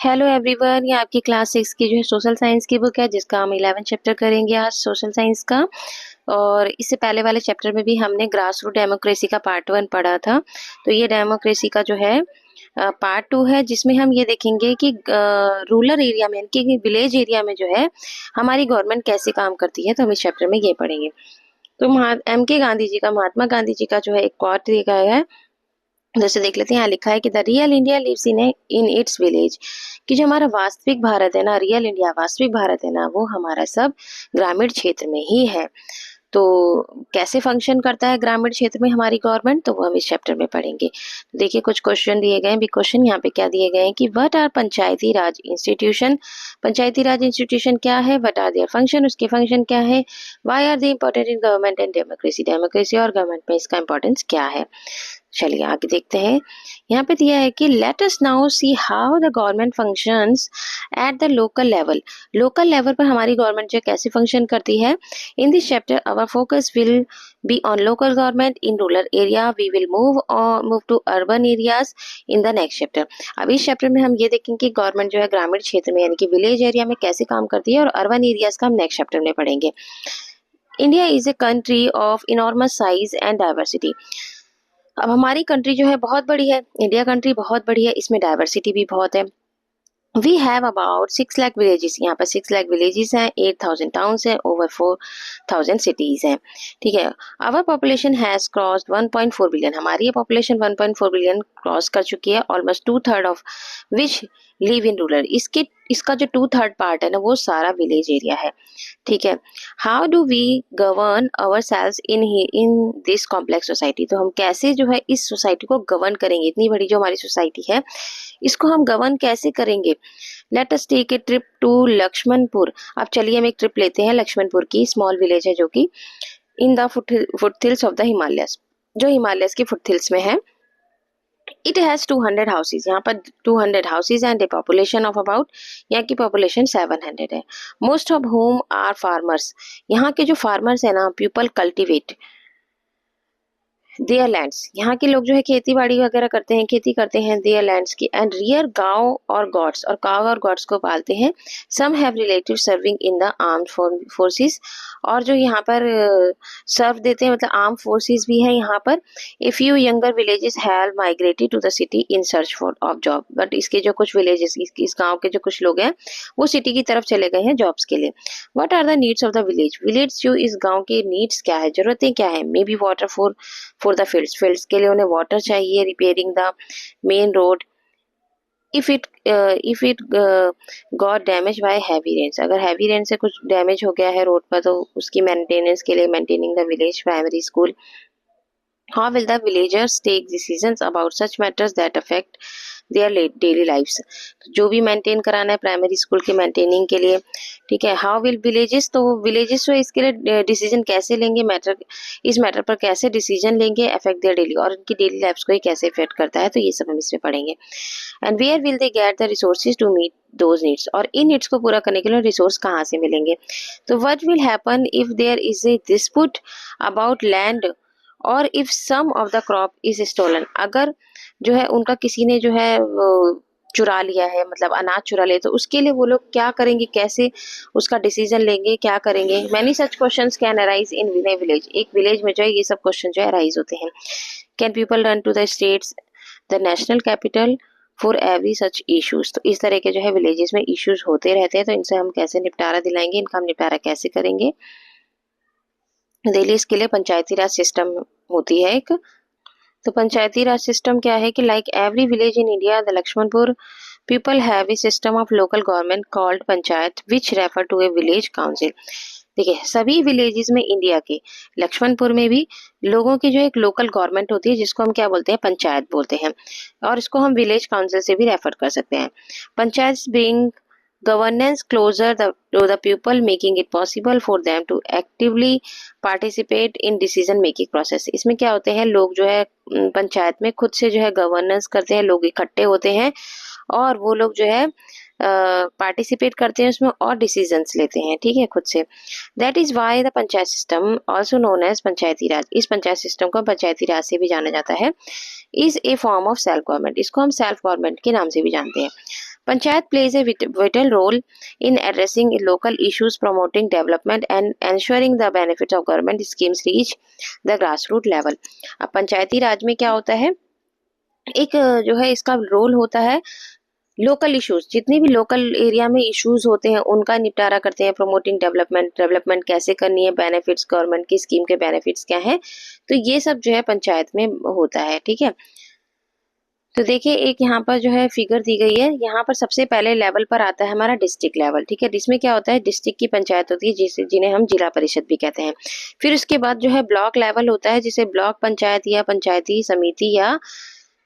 Hello everyone, ये आपकी class 6 की जो है सोशल साइंस की बुक है जिसका हम 11 चैप्टर करेंगे आज सोशल साइंस का। और इससे पहले वाले चैप्टर में भी हमने ग्रास रूट डेमोक्रेसी का पार्ट 1 पढ़ा था। तो ये डेमोक्रेसी का जो है पार्ट 2 है, जिसमें हम ये देखेंगे कि रूरल एरिया में कि विलेज एरिया में जो है हमारी गवर्नमेंट कैसे काम करती है। तो हम इस चैप्टर में ये पढ़ेंगे। तो महात्मा गांधी जी का जो है एक कोट दिया गया है, जैसे देख लेते हैं। यहाँ लिखा है कि the real India lives in its village, कि जो हमारा वास्तविक भारत है ना, रियल इंडिया वास्तविक भारत है ना, वो हमारा सब ग्रामीण क्षेत्र में ही है। तो कैसे फंक्शन करता है ग्रामीण क्षेत्र में हमारी गवर्नमेंट, तो वो हम इस चैप्टर में पढ़ेंगे। तो देखिए कुछ क्वेश्चन दिए गए हैं। भी क्वेश्चन यहाँ पे क्या दिए गए हैं कि what are Panchayati Raj institution, Panchayati Raj institution क्या है, व्हाट आर देयर फंक्शन, उसके फंक्शन क्या है, why are they important in government and democracy, democracy और गवर्नमेंट में इसका इंपॉर्टेंस क्या है। चलिए आगे देखते हैं। यहाँ पे दिया है कि let us now see how the government functions at the local level, local level पर हमारी गवर्नमेंट जो कैसे फंक्शन करती है। In this chapter our focus will be on local government in rural area, we will move to urban areas in the next chapter. अब इस chapter में हम ये देखेंगे कि गवर्नमेंट जो है ग्रामीण क्षेत्र में यानी कि विलेज एरिया में कैसे काम करती है, और अर्बन एरियाज का हम नेक्स्ट चैप्टर में पढ़ेंगे। India is a country of enormous size and diversity. अब हमारी कंट्री जो है बहुत बड़ी है, इंडिया कंट्री बहुत बड़ी है, इसमें डाइवर्सिटी भी बहुत है। We have about 6 lakh villages, यहाँ पर 6 लाख विलेजेस हैं, 8,000 टाउन्स हैं, ओवर 4,000 सिटीज हैं। ठीक है। Our population has crossed 1.4 billion, हमारी पॉपुलेशन 1.4 बिलियन क्रॉस कर चुकी है। Almost 2/3 of which live in rural, इसका जो 2/3 पार्ट है ना, वो सारा विलेज एरिया है। ठीक है। How do we govern our selves in this complex society, तो हम कैसे जो है इस सोसाइटी को गवर्न करेंगे, इतनी बड़ी जो हमारी सोसाइटी है इसको हम गवर्न कैसे करेंगे। Let us take a trip to Lakshmanpur. अब चलिए हम एक ट्रिप लेते हैं लक्ष्मणपुर की, स्मॉल विलेज है जो कि in the foothills of the Himalayas, जो हिमालयस के फुटहिल्स में है। इट हैज 200 हाउसेज, यहाँ पर 200 houses and a population of about, यहाँ की पॉपुलेशन 700 है। Most of whom are farmers, यहाँ के जो फार्मर्स है ना, पीपल कल्टिवेट देयर लैंड्स, यहाँ के लोग जो है खेती बाड़ी वगैरह करते हैं, खेती करते हैं देयर लैंड्स की। एंड रियर गांव और गॉड्स, और काव और गॉड्स को पालते हैं। Some have relative serving in the armed forces, और जो यहाँ पर सर्व देते हैं, मतलब आर्म फोर्सेस भी है यहाँ पर। A few younger villages have migrated to the city in search for of job, but इसके जो कुछ विलेजेस, इस गाँव के जो कुछ लोग हैं वो सिटी की तरफ चले गए हैं जॉब्स के लिए। What are the needs of the village, village जो इस गाँव के नीड्स क्या है, जरूरतें क्या है। Maybe water for the fields के लिए उन्हें वाटर चाहिए, repairing the main road if it got damage by heavy rains, अगर हैवी रेन से कुछ डैमेज हो गया है रोड पर तो उसकी मेंटेनेंस के लिए, maintaining the village primary school. How will the villagers take decisions about such matters that affect their daily lives, तो जो भी मेंटेन कराना है प्राइमरी स्कूल के मेंटेनिंग के लिए। ठीक है। हाउ विल विलेजेस, तो विलेजेस जो इसके लिए डिसीजन कैसे लेंगे, इस मैटर पर कैसे डिसीजन लेंगे, अफेक्ट देयर डेली, और उनकी डेली लाइफ्स को ये कैसे इफेक्ट करता है, तो ये सब हम इसमें पढ़ेंगे। And where will they get the resources to meet those needs, और इन नीड्स को पूरा करने के लिए रिसोर्स कहाँ से मिलेंगे। तो what will happen if there is a dispute about land और if some of the crop is stolen, अगर जो है उनका किसी ने जो है चुरा लिया है, मतलब अनाज चुरा लिया, तो उसके लिए वो लोग क्या करेंगे, कैसे उसका डिसीजन लेंगे, क्या करेंगे। Many such questions can arise in village, एक विलेज में जो है ये सब क्वेश्चन जो है अराइज होते हैं। Can people run to the states the national capital for every such issues, तो इस तरह के जो है विलेजेस में इश्यूज होते रहते हैं, तो इनसे हम कैसे निपटारा दिलाएंगे, इनका हम निपटारा कैसे करेंगे। दिल्ली इसके लिए पंचायती राज सिस्टम होती है एक। तो पंचायती राज सिस्टम क्या है कि like every village in India the Lakshmanpur people have a system of local government called panchayat which refer to a village council. देखिए सभी विलेजेस में इंडिया के लक्ष्मणपुर में भी लोगों की जो एक लोकल गवर्नमेंट होती है जिसको हम क्या बोलते हैं, पंचायत बोलते हैं, और इसको हम विलेज काउंसिल से भी रेफर कर सकते हैं। Panchayat bring governance closer to the people, making it possible for them to actively participate in decision making process। इसमें क्या होते हैं, लोग जो है पंचायत में खुद से जो है गवर्नेंस करते हैं, लोग इकट्ठे होते हैं और वो लोग जो है पार्टिसिपेट करते हैं उसमें और डिसीजंस लेते हैं, ठीक है, खुद से। That is why the panchayat system also known as Panchayati Raj, इस पंचायत सिस्टम को पंचायती राज से भी जाना जाता है। Is A form of self government, इसको हम सेल्फ गवर्नमेंट के नाम से भी जानते हैं। Panchayat plays a vital role in addressing local issues, promoting development and ensuring the benefits of government schemes reach the grassroots level. अब पंचायती राज में क्या होता है, एक जो है इसका रोल होता है लोकल इश्यूज, जितनी भी लोकल एरिया में इश्यूज होते हैं उनका निपटारा करते हैं, प्रमोटिंग डेवलपमेंट, डेवलपमेंट कैसे करनी है, बेनिफिट्स, गवर्नमेंट की स्कीम के बेनिफिट्स क्या है, तो ये सब जो है पंचायत में होता है। ठीक है, तो देखिए एक यहाँ पर जो है फिगर दी गई है, यहाँ पर सबसे पहले लेवल पर आता है हमारा डिस्ट्रिक्ट लेवल। ठीक है, जिसमें क्या होता है, डिस्ट्रिक्ट की पंचायत होती है जिन्हें हम जिला परिषद भी कहते हैं। फिर उसके बाद जो है ब्लॉक लेवल होता है, जिसे ब्लॉक पंचायत या पंचायती समिति या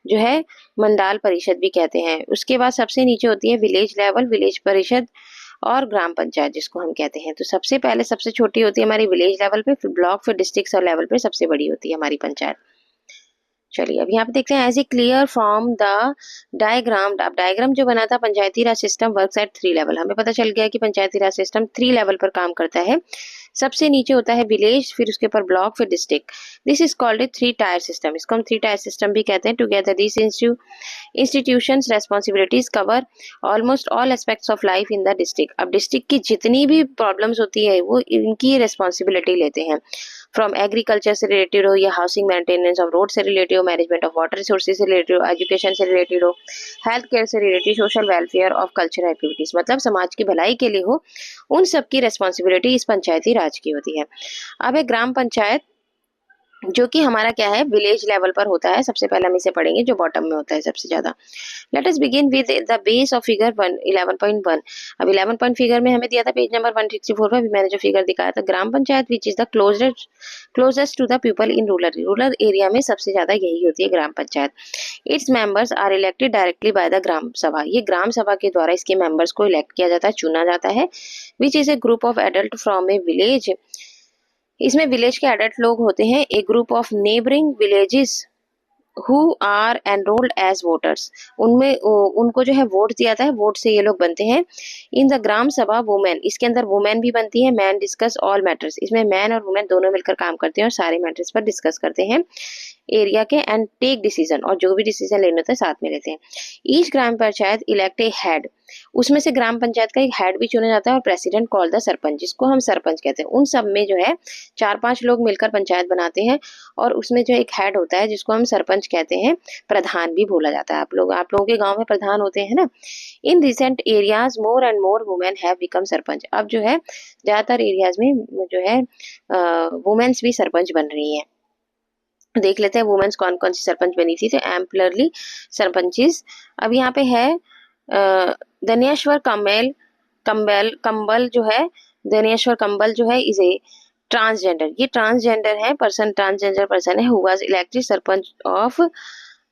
जो है मंडल परिषद भी कहते हैं। उसके बाद सबसे नीचे होती है विलेज लेवल, विलेज परिषद और ग्राम पंचायत जिसको हम कहते हैं। तो सबसे पहले सबसे छोटी होती है हमारी विलेज लेवल पे, फिर ब्लॉक, फिर डिस्ट्रिक्ट लेवल पे सबसे बड़ी होती है हमारी पंचायत। चलिए अब यहाँ पे देखते हैं as a clear from the diagram. अब डायग्राम जो बना था, Panchayati Raj system works at 3 level. हमें पता चल गया कि पंचायती राज सिस्टम 3 लेवल पर काम करता है। सबसे नीचे होता है विलेज, फिर उसके ऊपर ब्लॉक, फिर district. This is called a 3 tier system. इसको हम 3 टायर सिस्टम भी कहते हैं। Together this institutions responsibilities cover almost all aspects of life in the district. अब डिस्ट्रिक्ट की जितनी भी प्रॉब्लम्स होती है वो इनकी रेस्पॉन्सिबिलिटी लेते हैं, फ्रॉम एग्रीकल्चर से रिलेटेड हो या हाउसिंग मेंटेनेंस ऑफ रोड से रिलेटेड हो, मैनेजमेंट ऑफ वाटर रिसोर्सेज से रिलेटेड हो, एजुकेशन से रिलेटेड हो, हेल्थ केयर से related, social welfare of cultural activities, मतलब समाज की भलाई के लिए हो, उन सब की रेस्पॉन्सिबिलिटी इस पंचायती राज की होती है। अब एक ग्राम पंचायत जो कि हमारा क्या है, विलेज लेवल पर होता है। सबसे पहले हम इसे पढ़ेंगे जो बॉटम में होता है सबसे ज्यादा। Let us begin with the base of figure 11.1। अब 11 पॉइंट फिगर में हमें दिया था पेज नंबर 164 पर, मैंने जो फिगर दिखाया था, gram panchayat which is the closest to the people in rural area में सबसे ज्यादा यही होती है gram panchayat. Its members are elected directly by the gram sabha. ये ग्राम सभा के द्वारा इसके मेंबर्स को इलेक्ट किया जाता है, चुना जाता है। Which is a group of adult from a village. इसमें विलेज के एडल्ट लोग होते हैं। A group of neighbouring villages who are enrolled as voters. उनमें उनको जो है वोट दिया जाता है, वोट से ये लोग बनते हैं। इन द ग्राम सभा वुमेन, इसके अंदर वुमेन भी बनती है। मैन डिस्कस ऑल मैटर्स, इसमें मैन और वुमेन दोनों मिलकर काम करते हैं और सारे मैटर्स पर डिस्कस करते हैं एरिया के, एंड टेक डिसीजन, और जो भी डिसीजन लेने होता है साथ में लेते हैं। ईच ग्राम पंचायत इलेक्ट ए हेड, उसमें से ग्राम पंचायत का एक हेड भी चुना जाता है, और प्रेसिडेंट कॉल द सरपंच, जिसको हम सरपंच कहते हैं। उन सब में जो है 4-5 लोग मिलकर पंचायत बनाते हैं, और उसमें जो एक हेड होता है जिसको हम सरपंच कहते हैं, प्रधान भी बोला जाता है। आप लोगों के गांव में प्रधान होते हैं ना। In recent areas more and more women have become sarpanch. अब जो है ज्यादातर एरियाज में जो है वुमेन्स भी सरपंच बन रही हैं। देख लेते हैं वुमेन्स कौन कौन सी सरपंच बनी थी। तो एम्पलरली सरपंचेस, अब यहाँ पे है धनेश्वर कंबल जो है, धनेश्वर कंबल जो है इज ए ट्रांसजेंडर। ये ट्रांसजेंडर है पर्सन, ट्रांसजेंडर पर्सन है, who was elected sarpanch of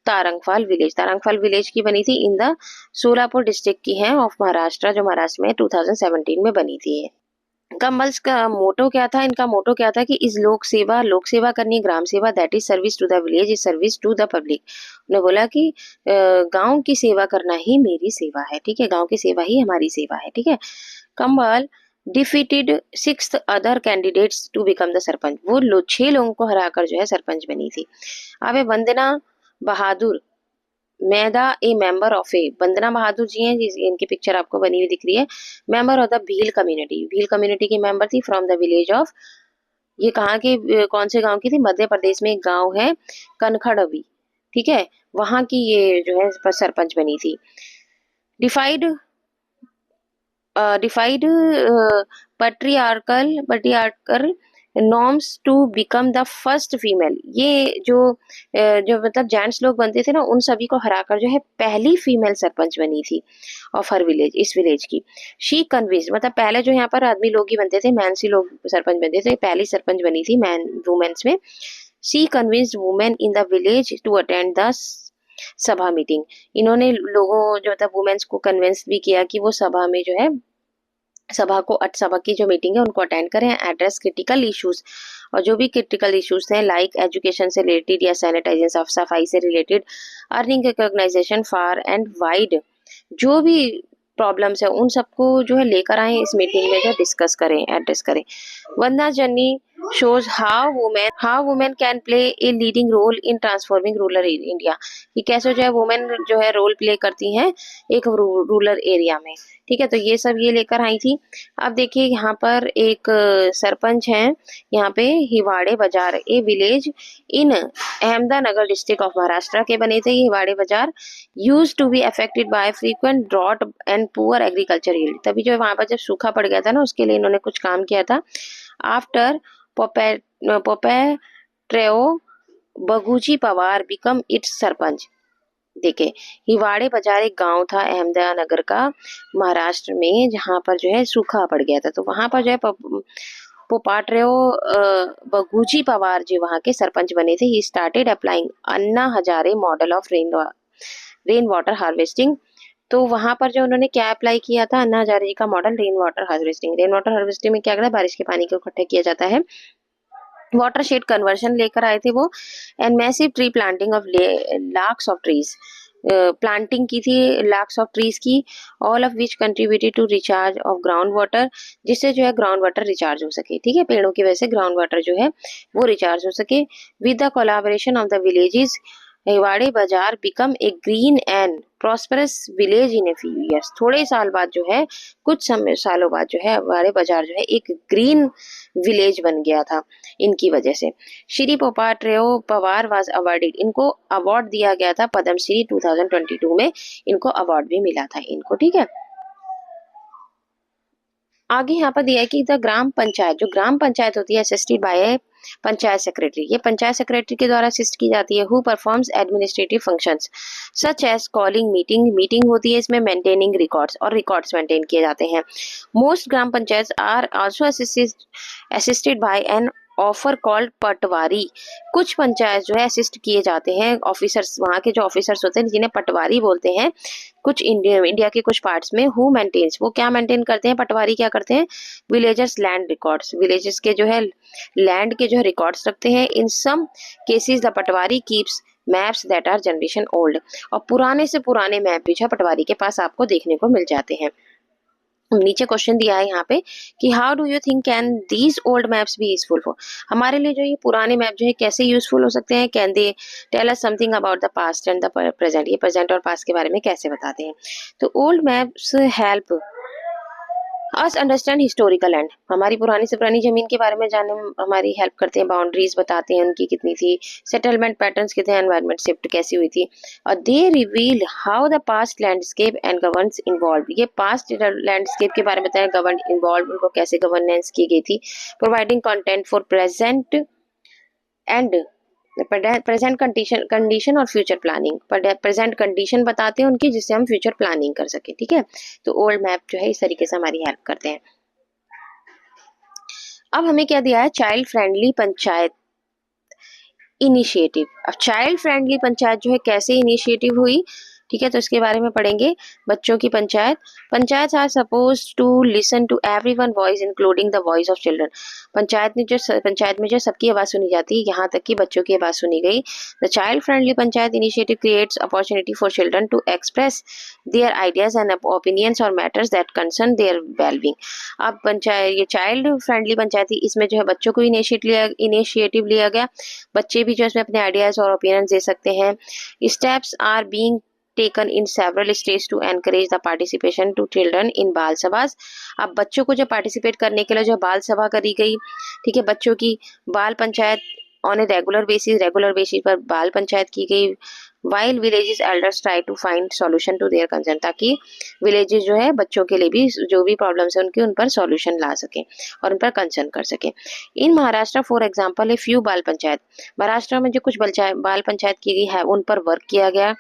Tarangphal village. Tarangphal village की बनी थी इन द सोलापुर डिस्ट्रिक्ट की है ऑफ महाराष्ट्र, जो महाराष्ट्र में 2017 में बनी थी। कंबल्स का मोटो क्या था, इनका मोटो क्या था कि इस लोक सेवा करनी, ग्राम सेवा, that is service to the village, is service to the public. उन्होंने बोला कि गांव की सेवा करना ही मेरी सेवा है। ठीक है, गांव की सेवा ही हमारी सेवा है। ठीक है, Kamal defeated 6 other candidates to become the sarpanch. वो 6 लोगों को हराकर जो है सरपंच बनी थी। अब वंदना बहादुर मैदा ए मेंबर ऑफ ए, वंदना बहादुर जी हैं, इनकी पिक्चर आपको बनी हुई दिख रही है, member of the Bhil community. Bhil community की मेंबर थी फ्रॉम द विलेज ऑफ, ये कहाँ के कौन से गांव की थी, मध्य प्रदेश में एक गांव है कनखड़वी। ठीक है, वहां की ये जो है सरपंच बनी थी। Defied patriarchal norms to become the first female. ये जो मतलब जेंट्स लोग बनते थे ना, उन सभी को हराकर जो है पहली फीमेल सरपंच बनी थी ऑफ हर विलेज, इस विलेज की। शी कन्विंस, मतलब पहले जो यहाँ पर आदमी लोग ही बनते थे, मैंस ही लोग सरपंच बनते थे, पहली सरपंच बनी थी मैन वुमेन्स में। She convinced women in the village to attend the sabha meeting. इन्होंने लोगों जो मतलब वुमेन्स को कन्विंस भी किया कि वो सभा में जो है सभा की जो मीटिंग है उनको अटेंड करें, एड्रेस क्रिटिकल इश्यूज, और जो भी क्रिटिकल इश्यूज हैं लाइक एजुकेशन से रिलेटेड या सैनिटाइजेशन साफ सफाई से related, earning recognition far and wide, जो भी प्रॉब्लम्स है उन सबको जो है लेकर आए इस मीटिंग में, जो डिस्कस करें, एड्रेस करें। वंदना जननी shows how women can play a leading role in transforming rural India, कि कैसे जो है वुमेन जो है रोल प्ले करती हैं एक रूरल एरिया में। ठीक है, तो ये सब ये लेकर आई थी। अब देखिए यहाँ पर एक सरपंच हैं, यहाँ पे Hiware Bazar, a village in Ahmednagar district of Maharashtra के बने थे। ये Hiware Bazar use to be affected by frequent drought and poor agriculture yield, तभी जो है वहां पर जब सूखा पड़ गया था ना, उसके लिए इन्होंने कुछ काम किया था। After Popatrao Baguji Pawar become its sarpanch. देखे, हिवाड़े बाजार एक गांव था अहमदनगर का महाराष्ट्र में, जहां पर जो है सूखा पड़ गया था, तो वहां पर जो है पोपाट्रेओ बगुची पवार जी वहां के सरपंच बने थे। He started applying Anna Hazare model of rain water harvesting. तो वहां पर जो उन्होंने क्या अप्लाई किया था, अन्ना हजारे जी का model rain water harvesting. Rain water harvesting में क्या करता है, बारिश के पानी को इकट्ठा किया जाता है। वाटर शेड कन्वर्शन लेकर आए थे वो, and massive tree planting of lakhs of trees, planting की थी लाख्स ऑफ ट्रीज की, all of which contributed to recharge of ground water, जिससे जो है ग्राउंड वाटर रिचार्ज हो सके। ठीक है, पेड़ों की वजह से ग्राउंड वाटर जो है वो रिचार्ज हो सके। With the collaboration of the villages, Hiware Bazar become a green and prosperous village in a few years. थोड़े साल बाद जो है, कुछ सालों बाद जो है हिवाड़े बाजार जो है एक ग्रीन विलेज बन गया था इनकी वजह से। श्री पोपाट्रेओ पवार वाज अवार्डेड, इनको अवार्ड दिया गया था पद्मश्री 2022 में, इनको अवार्ड भी मिला था इनको। ठीक है, आगे यहाँ पर दिया है कि द ग्राम पंचायत, जो ग्राम पंचायत होती है असिस्टेड बाय पंचायत सेक्रेटरी, ये पंचायत सेक्रेटरी के द्वारा असिस्ट की जाती है। Who performs administrative functions such as calling meeting होती है इसमें, मेंटेनिंग रिकॉर्ड्स, और रिकॉर्ड्स मेंटेन किए जाते हैं। Most gram panchayat are also assisted by an officer called patwari, कुछ पंचायत जो है असिस्ट किए जाते हैं ऑफिसर्स, वहाँ के जो ऑफिसर्स होते हैं जिन्हें पटवारी बोलते हैं कुछ इंडिया के कुछ पार्ट्स में। हु मेंटेन्स, वो क्या मेंटेन करते हैं, पटवारी क्या करते हैं, विलेजर्स लैंड रिकॉर्ड्स, विलेजेस के जो है लैंड के जो है रिकॉर्ड्स रखते हैं। In some cases the patwari keeps maps that are generation old, और पुराने से पुराने मैप भी जो है पटवारी के पास आपको देखने को मिल जाते हैं। नीचे क्वेश्चन दिया है यहाँ पे कि how do you think can these old maps be useful for, हमारे लिए जो ये पुराने मैप जो है कैसे यूजफुल हो सकते हैं। Can they tell us something about the past and the present, ये प्रेजेंट और पास्ट के बारे में कैसे बताते हैं। तो old maps help us understand historical land, हमारी पुरानी से पुरानी जमीन के बारे में जानने में हमारी हेल्प करते हैं। बाउंड्रीज बताते हैं उनकी कितनी थी, सेटलमेंट पैटर्न्स कितने, एनवायरमेंट शिफ्ट कैसी हुई थी, और they reveal how the past landscape and governance involve, ये पास्ट लैंडस्केप के बारे में बताया, गवर्न इन्वॉल्व, उनको कैसे गवर्नेंस की गई थी। Providing content for present and present condition और फ्यूचर प्लानिंग, प्रेजेंट कंडीशन बताते हैं उनकी, जिससे हम फ्यूचर प्लानिंग कर सके। ठीक है, तो ओल्ड मैप जो है इस तरीके से हमारी हेल्प करते हैं। अब हमें क्या दिया है, चाइल्ड फ्रेंडली पंचायत इनिशिएटिव। अब चाइल्ड फ्रेंडली पंचायत जो है कैसे इनिशिएटिव हुई, ठीक है, तो इसके बारे में पढ़ेंगे। बच्चों की panchayat, panchayat are suppose to listen to everyone voice including the voice of children, panchayat में जो सबकी आवाज सुनी जाती है, यहाँ तक कि बच्चों की आवाज सुनी गई। The child friendly panchayat initiative creates opportunity for children to express their ideas and opinions और matters that concern their wellbeing. अब पंचायत, ये चाइल्ड फ्रेंडली पंचायत थी, इसमें जो है बच्चों को इनिशिएटिव लिया गया, बच्चे भी जो इसमें अपने आइडियाज और ओपिनियंस दे सकते हैं। Steps are being taken in several states to encourage the participation to children in बाल सभास। अब बच्चों को जो पार्टिसिपेट करने के लिए जो बाल सभा करी गई, ठीक है, बच्चों की Bal Panchayat on a regular basis पर बाल पंचायत की गई। While villages elders try to find solution to their concern, ताकि विलेजेस जो है बच्चों के लिए भी जो भी प्रॉब्लम्स है उनकी उन पर सॉल्यूशन ला सके और उन पर कंसर्न कर सके। In Maharashtra for example a few bal panchayat, Maharashtra में जो कुछ बाल पंचायत की गई है उन पर वर्क किया गया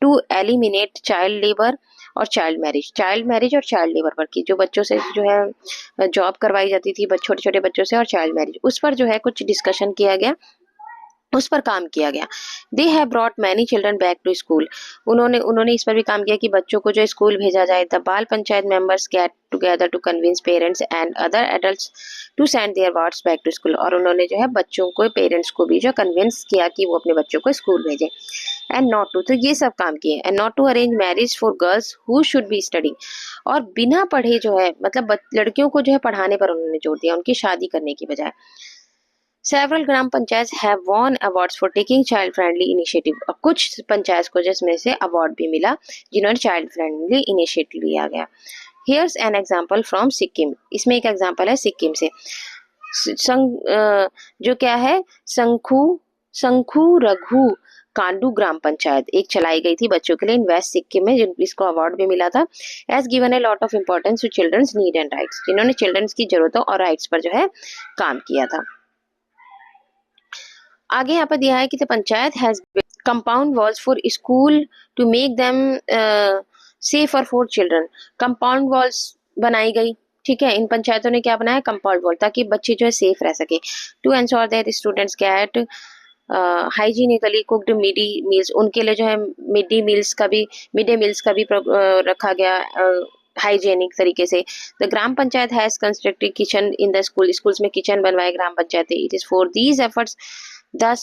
टू एलिमिनेट चाइल्ड लेबर और चाइल्ड मैरिज और चाइल्ड लेबर पर, की जो बच्चों से जो है जॉब करवाई जाती थी छोटे छोटे बच्चों से, और चाइल्ड मैरिज, उस पर जो है कुछ डिस्कशन किया गया, उस पर काम किया गया। They have brought many children back to school, उन्होंने इस पर भी काम किया कि बच्चों को जो स्कूल भेजा जाए। The Bal Panchayat members get together to convince parents and other adults to send their wards back to school, और उन्होंने जो है बच्चों को, पेरेंट्स को भी जो कन्विंस किया कि वो अपने बच्चों को स्कूल भेजें। एंड नॉट टू, तो ये सब काम किए। And not to arrange marriage for girls who should be studying, और बिना पढ़े जो है मतलब लड़कियों को जो है पढ़ाने पर उन्होंने जोर दिया, उनकी शादी करने की बजाय। Several gram panchayat have von awards for taking child friendly initiative. और कुछ पंचायत को जिसमें से अवार्ड भी मिला जिन्होंने चाइल्ड फ्रेंडली इनिशिएटिव लिया गया। Here's an example from Sikkim. इसमें एक एग्जाम्पल है सिक्किम से। जो क्या है, शंखु रघु कांडू ग्राम पंचायत एक चलाई गई थी बच्चों के लिए इन वेस्ट सिक्किम में, जिसको अवार्ड भी मिला था। Has given a lot of importance to children's need and rights, जिन्होंने चिल्ड्रंस की जरूरतों और राइट्स पर जो है काम किया था। आगे यहाँ पर दिया है कि the panchayat has compound walls for school to make them safer for children. Compound walls बनाई गई, ठीक है। इन पंचायतों ने क्या बनाया, कंपाउंड वॉल, ताकि बच्चे जो है सेफ रह सके। To ensure that students get hygienically cooked midday meals, उनके लिए जो है मिड डे मील्स का भी रखा गया हाइजेनिक तरीके से। The gram panchayat has constructed kitchen in the schools में किचन बनवाए gram panchayat. It is for these efforts the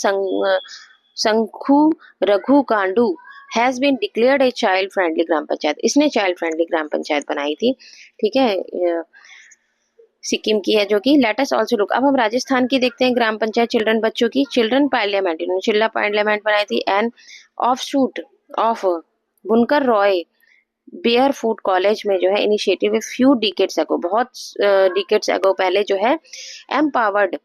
Shankhu Raghu Kandu has been declared a child friendly gram panchayat. इसने चाइल्ड फ्रेंडली ग्राम पंचायत बनाई थी, ठीक है, सिक्किम की है जो कि। लेट अस आल्सो लुक, अब हम राजस्थान की देखते हैं ग्राम पंचायत चिल्ड्रन बच्चों की। चिल्ड्रन पार्लियामेंट, इन्होंने चिल्ला पार्लियामेंट बनाई थी। एंड ऑफ शूट ऑफ बुनकर रॉय बेयर फूड कॉलेज में जो है इनिशिएटिव फ्यू डिकेड्स अगो, बहुत डिकेड्स अगो पहले जो है एम्पावर्ड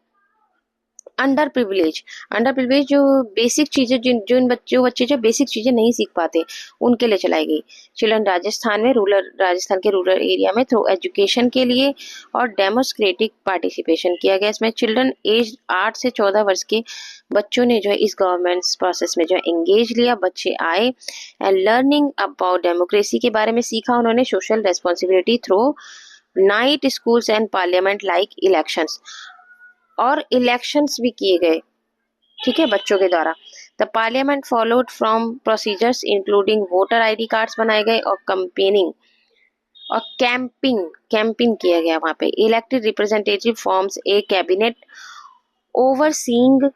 अंडर प्रिविलेज जो बेसिक चीजें जिन बच्चे जो बेसिक चीजें नहीं सीख पाते उनके लिए चलाई गई। चिल्ड्रन राजस्थान में राजस्थान के रूरल एरिया में थ्रू एजुकेशन के लिए और डेमोक्रेटिक पार्टिसिपेशन किया गया। इसमें चिल्ड्रन एज 8 से 14 वर्ष के बच्चों ने जो है इस गवर्नमेंट प्रोसेस में जो है एंगेज लिया। बच्चे आए एंड लर्निंग अबाउट डेमोक्रेसी के बारे में सीखा उन्होंने। Social responsibility through night schools and parliament like elections, और इलेक्शंस भी किए गए, ठीक है, बच्चों के द्वारा। The parliament followed from procedures including voter ID cards बनाए गए और कैंपेनिंग और कैंपिंग किया गया वहां पे। Elected representative forms a cabinet overseeing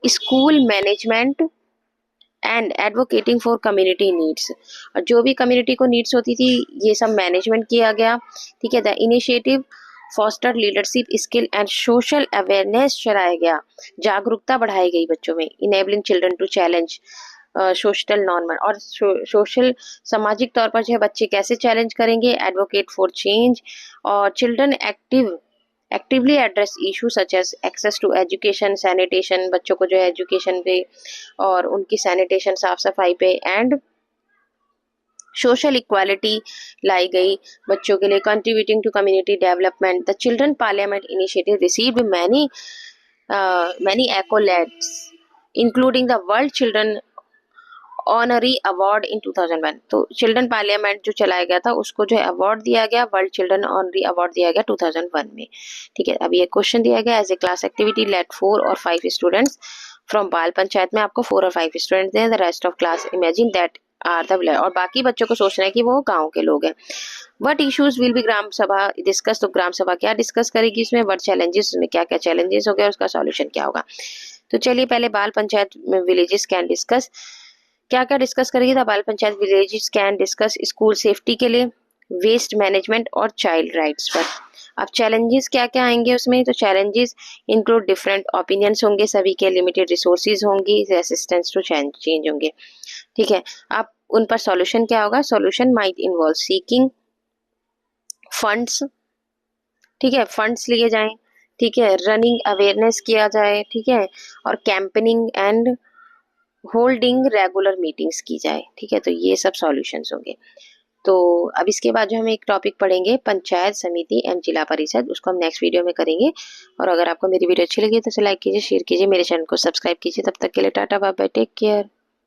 school management and advocating for community needs, और जो भी कम्युनिटी को नीड्स होती थी ये सब मैनेजमेंट किया गया, ठीक है। The initiative foster leadership skill and social awareness चलाया गया, जागरूकता बढ़ाई गई बच्चों में। Enabling children to challenge social normal, और सोशल सामाजिक तौर पर जो है बच्चे कैसे चैलेंज करेंगे, एडवोकेट फॉर चेंज। और children actively address issue such as access to education, sanitation, बच्चों को जो है एजुकेशन पे और उनकी सैनिटेशन साफ सफाई पे, एंड सोशल इक्वालिटी लाई गई बच्चों के लिए। Contributing to community development, the children parliament initiative received many accolades including the world children honorary award in 2001। तो चिल्ड्रन पार्लियामेंट जो चलाया गया था उसको जो है अवार्ड दिया गया, वर्ल्ड चिल्ड्रन ऑनरी अवार्ड दिया गया 2001 में, ठीक है। अभी ये क्वेश्चन दिया गया as a class activity let 4 और 5 स्टूडेंट्स फ्रॉम बाल पंचायत में आपको 4 और 5 स्टूडेंट्स हैं, the rest of class imagine that are the village, और बाकी बच्चों को सोचना है कि वो गांव के लोग हैं। व्हाट इश्यूज विल बी ग्राम सभा डिस्कस, तो ग्राम सभा क्या डिस्कस करेगी इसमें, व्हाट चैलेंजेस, उसमें क्या क्या चैलेंजेस हो गए, उसका सॉल्यूशन क्या होगा। तो चलिए पहले बाल पंचायत में विलेजेस कैन डिस्कस, क्या क्या डिस्कस करेगी। The Bal panchayat villages can discuss school safety के लिए, वेस्ट मैनेजमेंट और चाइल्ड राइट्स पर। अब चैलेंजेस क्या क्या आएंगे उसमें, तो चैलेंजेस इंक्लूड डिफरेंट ओपिनियंस होंगे सभी के, लिमिटेड रिसोर्सेज होंगी, रेसिस्टेंस टू चेंज होंगे, ठीक है। अब उन पर सॉल्यूशन क्या होगा, solution might involve seeking funds, ठीक है, फंड्स लिए जाएं, ठीक है, रनिंग अवेयरनेस किया जाए, ठीक है, और campaigning and holding regular meetings की जाए, ठीक है। तो ये सब सॉल्यूशंस होंगे। तो अब इसके बाद जो हम एक टॉपिक पढ़ेंगे पंचायत समिति एवं जिला परिषद, उसको हम नेक्स्ट वीडियो में करेंगे। और अगर आपको मेरी वीडियो अच्छी लगी तो इसे लाइक कीजिए, शेयर कीजिए, मेरे चैनल को सब्सक्राइब कीजिए। तब तक के लिए tata bye bye, take care.